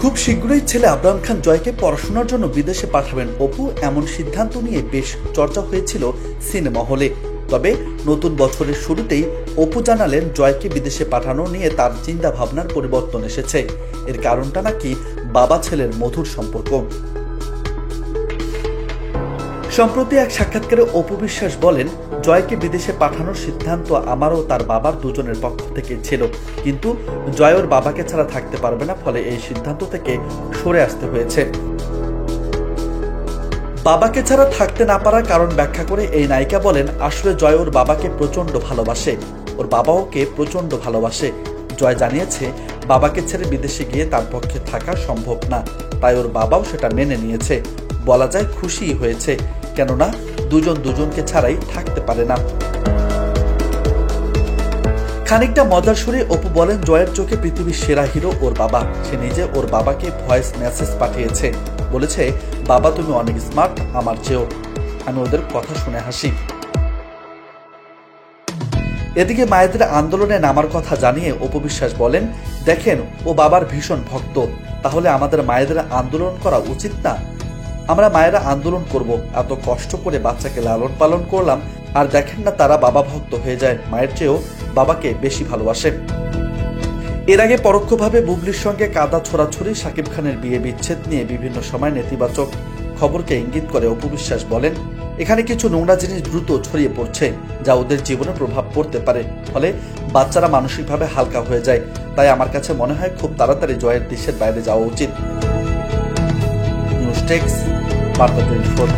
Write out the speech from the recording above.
খুব শীঘ্রই ছেলে আবরাম খান জয়কে পড়াশোনার জন্য বিদেশে পাঠাবেন অপু, এমন সিদ্ধান্ত নিয়ে বেশ চর্চা হয়েছিল সিনেমা হলে। তবে নতুন বছরের শুরুতেই অপু জানালেন জয়কে বিদেশে পাঠানো নিয়ে তার চিন্তা ভাবনার পরিবর্তন এসেছে। এর কারণটা নাকি বাবা ছেলের মধুর সম্পর্ক। সম্প্রতি এক সাক্ষাৎকারে অপু বিশ্বাস বলেন, জয়কে বিদেশে পাঠানোর সিদ্ধান্ত আমার ও তার বাবার দুজনের পক্ষ থেকে ছিল, কিন্তু জয় ওর বাবাকে ছাড়া থাকতে পারবে না, ফলে এই সিদ্ধান্ত থেকে সরে আসতে হয়েছে। বাবাকে ছাড়া থাকতে না পারার কারণ ব্যাখ্যা করে এই নায়িকা বলেন, আসলে জয় ওর বাবাকে প্রচন্ড ভালোবাসে, ওর বাবা ওকে প্রচন্ড ভালোবাসে। জয় জানিয়েছে বাবাকে ছেড়ে বিদেশে গিয়ে তার পক্ষে থাকা সম্ভব না, তাই ওর বাবাও সেটা মেনে নিয়েছে। বলা যায় খুশি হয়েছে, কেননা দুজন দুজনকে ছাড়াই থাকতে পারে না। খানিকটা মজার সুরে অপু বলেন, জয়ের চোখে পৃথিবীর সেরা হিরো ওর বাবা। সে নিজে ওর বাবাকে ভয়েস মেসেজ পাঠিয়েছে, বলেছে, বাবা তুমি অনেক স্মার্ট আমার চেয়েও। আমি ওদের কথা শুনে হাসি। এদিকে মায়েদের আন্দোলনে নামার কথা জানিয়ে অপু বিশ্বাস বলেন, দেখেন ও বাবার ভীষণ ভক্ত, তাহলে আমাদের মায়েদের আন্দোলন করা উচিত না? আমরা মায়েরা আন্দোলন করব, এত কষ্ট করে বাচ্চাকে লালন পালন করলাম, আর দেখেন না তারা বাবা ভক্ত হয়ে যায়, মায়ের চেয়েও বাবাকে বেশি ভালোবাসে। এর আগে পরোক্ষভাবে বুবলির সঙ্গে কাদা ছোড়াছুড়ি, শাকিব খানের বিয়ে বিচ্ছেদ নিয়ে বিভিন্ন সময় নেতিবাচক খবরকে ইঙ্গিত করে অপু বিশ্বাস বলেন, এখানে কিছু নোংরা জিনিস দ্রুত ছড়িয়ে পড়ছে, যা ওদের জীবনে প্রভাব পড়তে পারে, ফলে বাচ্চারা মানসিকভাবে হালকা হয়ে যায়। তাই আমার কাছে মনে হয় খুব তাড়াতাড়ি জয়ের দেশের বাইরে যাওয়া উচিত। নিউজ টেক্স, বার্তা 24।